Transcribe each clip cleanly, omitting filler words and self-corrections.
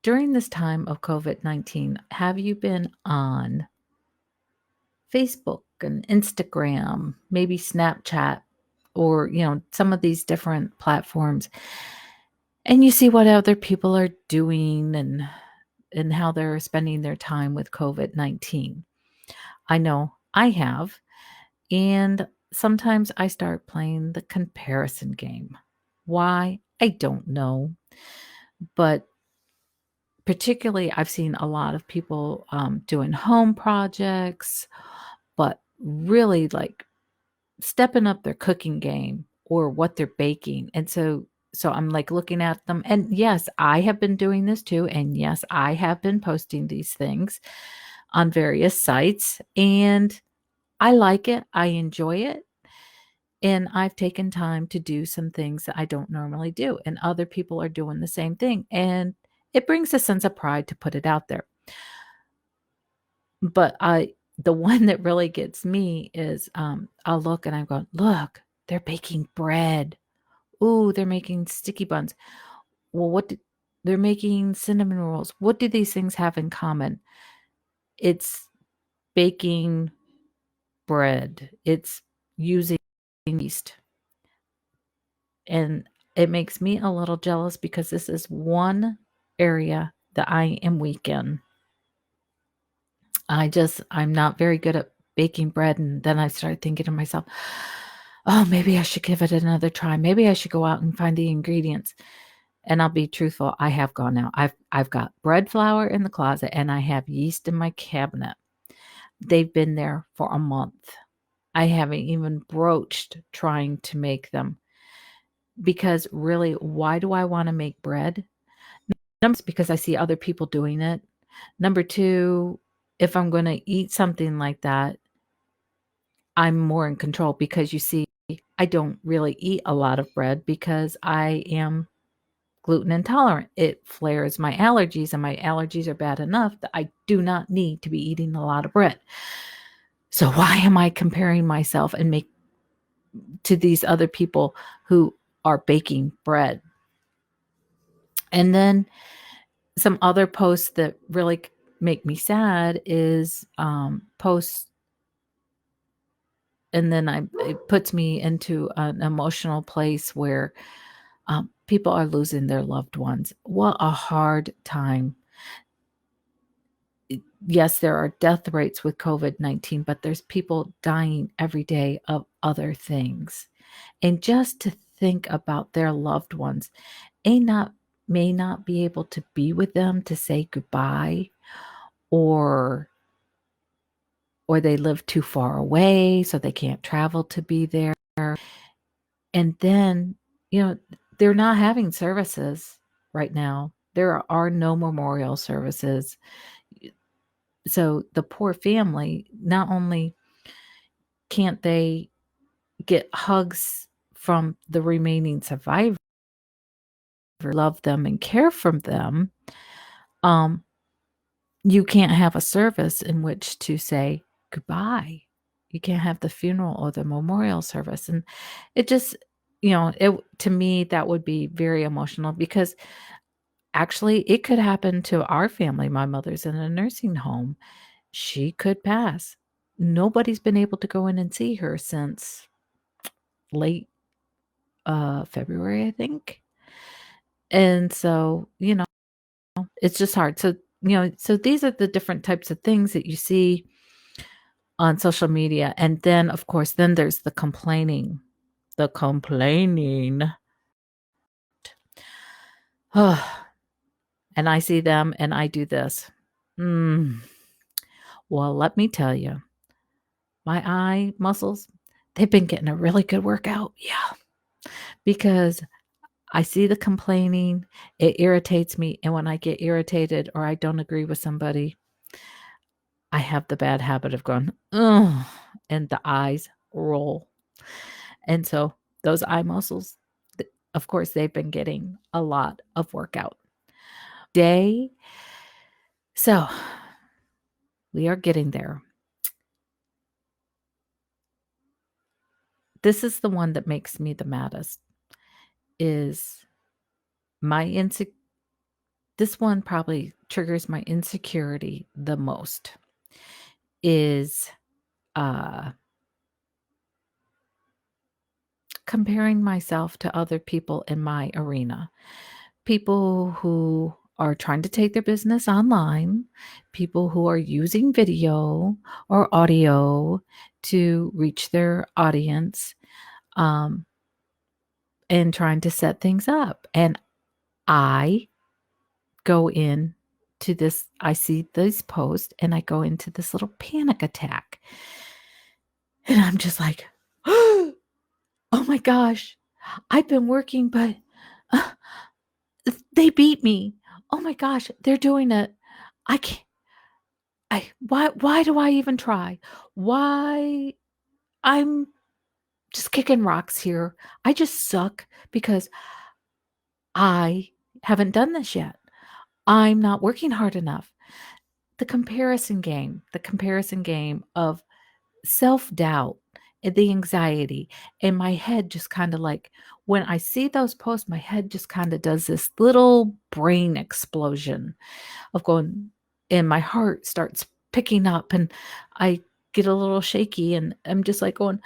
during this time of COVID-19, have you been on Facebook and Instagram, maybe Snapchat, or, some of these different platforms, and you see what other people are doing and how they're spending their time with COVID-19? I know I have, and sometimes I start playing the comparison game. Why? I don't know, but particularly, I've seen a lot of people, doing home projects, but really, like, stepping up their cooking game or what they're baking, and so I'm, like, looking at them, and yes, I have been doing this too, and yes, I have been posting these things on various sites, and I like it, I enjoy it, and I've taken time to do some things that I don't normally do, and other people are doing the same thing, and it brings a sense of pride to put it out there. But the one that really gets me is, I'll look and I'm going, "Look, they're baking bread. Ooh, they're making sticky buns. Well, they're making cinnamon rolls. What do these things have in common? It's baking bread. It's using yeast." And it makes me a little jealous because this is one area that I am weak in. I'm not very good at baking bread. And then I started thinking to myself, oh, maybe I should give it another try. Maybe I should go out and find the ingredients. And I'll be truthful, I have gone out. I've got bread flour in the closet and I have yeast in my cabinet. They've been there for a month. I haven't even broached trying to make them because really, why do I want to make bread? Number one, because I see other people doing it. Number two, if I'm going to eat something like that, I'm more in control because you see, I don't really eat a lot of bread because I am gluten intolerant. It flares my allergies, and my allergies are bad enough that I do not need to be eating a lot of bread. So why am I comparing myself and make to these other people who are baking bread? And then some other posts that really make me sad is posts, and then it puts me into an emotional place where people are losing their loved ones. What a hard time. Yes, there are death rates with COVID-19, but there's people dying every day of other things. And just to think about their loved ones may not be able to be with them to say goodbye, or they live too far away so they can't travel to be there. And then, they're not having services right now. There are no memorial services. So the poor family, not only can't they get hugs from the remaining survivors, love them and care from them, um, you can't have a service in which to say goodbye. You can't have the funeral or the memorial service. And it just, to me, that would be very emotional because actually it could happen to our family. My mother's in a nursing home. She could pass. Nobody's been able to go in and see her since late February, I think. And so, it's just hard. So, so these are the different types of things that you see on social media. And then, of course, then there's the complaining. The complaining. And I see them and I do this. Well, let me tell you, my eye muscles, they've been getting a really good workout. Yeah. Because I see the complaining, it irritates me. And when I get irritated or I don't agree with somebody, I have the bad habit of going, ugh, and the eyes roll. And so those eye muscles, of course, they've been getting a lot of workout. Day. So we are getting there. This is the one that makes me the maddest, is my this one probably triggers my insecurity the most is uh, comparing myself to other people in my arena. People who are trying to take their business online, people who are using video or audio to reach their audience, um, and trying to set things up. And I go in to this, I see these posts and I go into this little panic attack. And I'm just like, oh my gosh, I've been working, but uh, they beat me. Oh my gosh, they're doing it. I can't. Why do I even try? Why I'm just kicking rocks here. I just suck because I haven't done this yet. I'm not working hard enough. The comparison game of self-doubt, the anxiety, and my head just kind of like when I see those posts, my head just kind of does this little brain explosion of going, and my heart starts picking up, and I get a little shaky, and I'm just like going,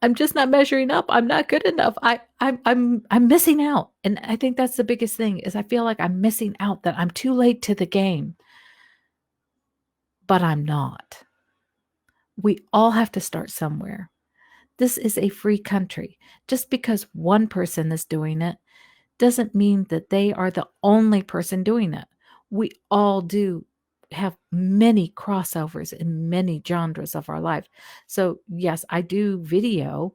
I'm just not measuring up. I'm not good enough. I'm missing out. And I think that's the biggest thing is I feel like I'm missing out, that I'm too late to the game, but I'm not. We all have to start somewhere. This is a free country. Just because one person is doing it doesn't mean that they are the only person doing it. We all do have many crossovers in many genres of our life. So, yes, I do video,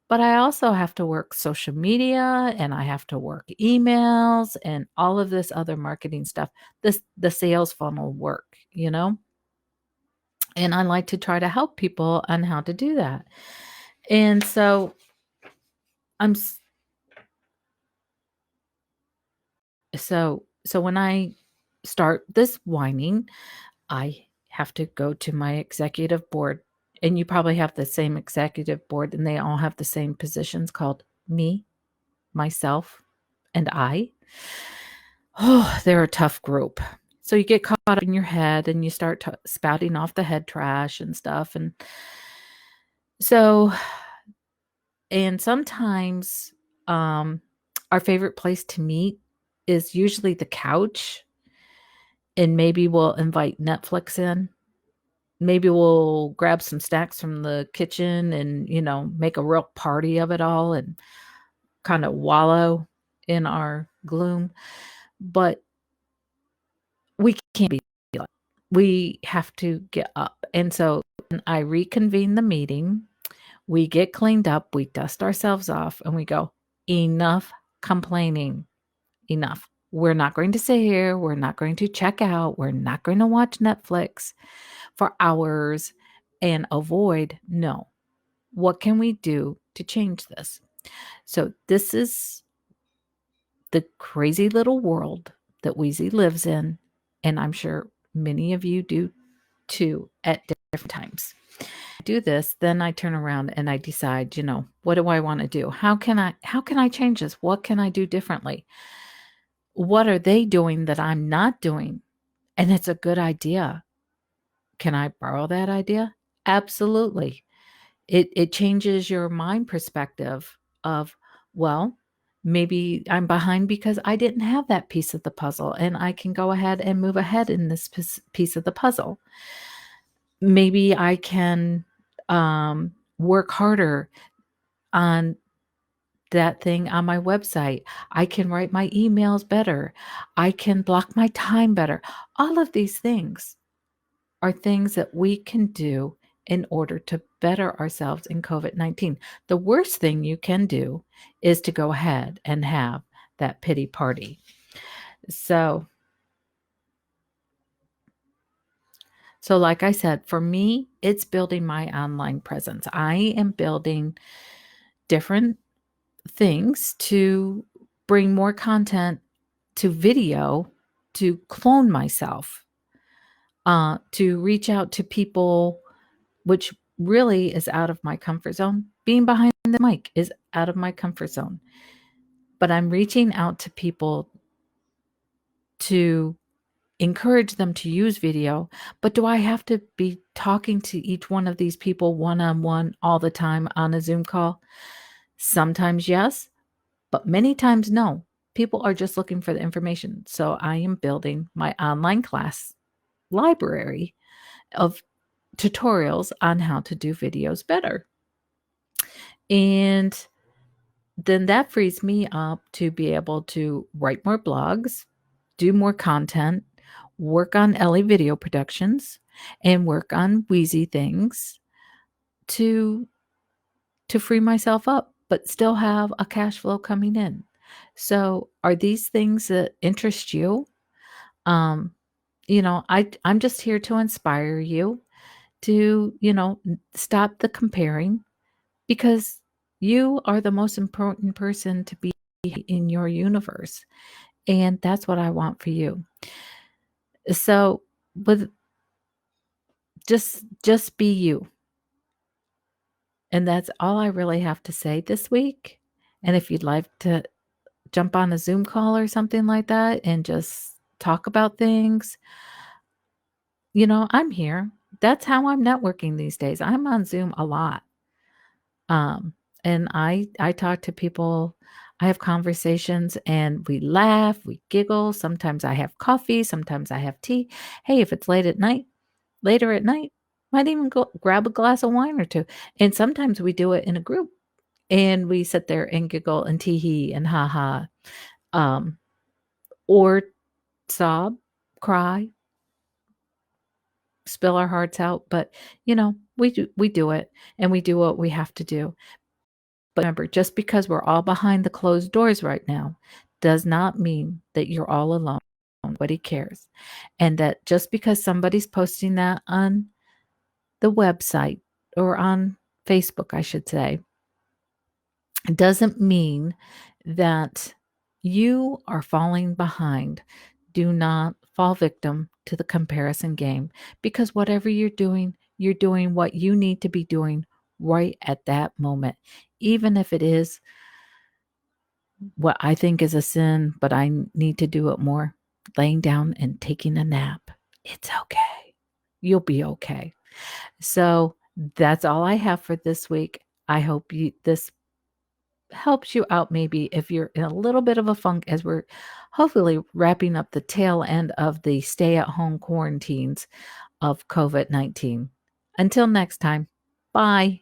but I also have to work social media and I have to work emails and all of this other marketing stuff. The sales funnel work, you know? And I like to try to help people on how to do that. And so I'm so when I start this whining, I have to go to my executive board, and you probably have the same executive board, and they all have the same positions called me, myself, and I. Oh, they're a tough group. So you get caught up in your head and you start spouting off the head trash and stuff. And so, and sometimes our favorite place to meet is usually the couch, and maybe we'll invite Netflix in. Maybe we'll grab some snacks from the kitchen and, make a real party of it all and kind of wallow in our gloom. But we can't be like, we have to get up. And so I reconvene the meeting. We get cleaned up, we dust ourselves off, and we go, enough complaining. Enough. We're not going to sit here. We're not going to check out. We're not going to watch Netflix for hours and avoid. No. What can we do to change this? So, this is the crazy little world that Wheezy lives in. And I'm sure many of you do too at different times. Do this, then I turn around and I decide, what do I want to do? How can I change this? What can I do differently? What are they doing that I'm not doing? And it's a good idea. Can I borrow that idea? Absolutely. It changes your mind perspective of, well, maybe I'm behind because I didn't have that piece of the puzzle and I can go ahead and move ahead in this piece of the puzzle. Maybe I can work harder on that thing on my website. I can write my emails better. I can block my time better. All of these things are things that we can do in order to better ourselves in COVID-19. The worst thing you can do is to go ahead and have that pity party. So like I said, for me, it's building my online presence. I am building different things to bring more content to video, to clone myself, to reach out to people, which really is out of my comfort zone. Being behind the mic is out of my comfort zone. But I'm reaching out to people to encourage them to use video, but do I have to be talking to each one of these people one-on-one all the time on a Zoom call? Sometimes yes, but many times no. People are just looking for the information. So I am building my online class library of tutorials on how to do videos better. And then that frees me up to be able to write more blogs, do more content, work on Ellie video productions, and work on Wheezy things to free myself up, but still have a cash flow coming in. So, are these things that interest you? Um, I'm just here to inspire you to, stop the comparing because you are the most important person to be in your universe. And that's what I want for you. So, with just be you. And that's all I really have to say this week. And if you'd like to jump on a Zoom call or something like that and just talk about things, I'm here. That's how I'm networking these days. I'm on Zoom a lot. Um, and I talk to people, I have conversations and we laugh, we giggle. Sometimes I have coffee, sometimes I have tea. Hey, if it's later at night, might even go grab a glass of wine or two. And sometimes we do it in a group and we sit there and giggle and tee hee and ha ha. Um, or sob, cry, spill our hearts out, but we do it and we do what we have to do. But remember, just because we're all behind the closed doors right now does not mean that you're all alone. Nobody cares. And that just because somebody's posting that on the website or on Facebook, I should say, doesn't mean that you are falling behind. Do not fall victim to the comparison game because whatever you're doing what you need to be doing right at that moment, even if it is what I think is a sin, but I need to do it more. Laying down and taking a nap. It's okay. You'll be okay. So that's all I have for this week. I hope this helps you out maybe if you're in a little bit of a funk as we're hopefully wrapping up the tail end of the stay at home quarantines of COVID-19. Until next time, bye.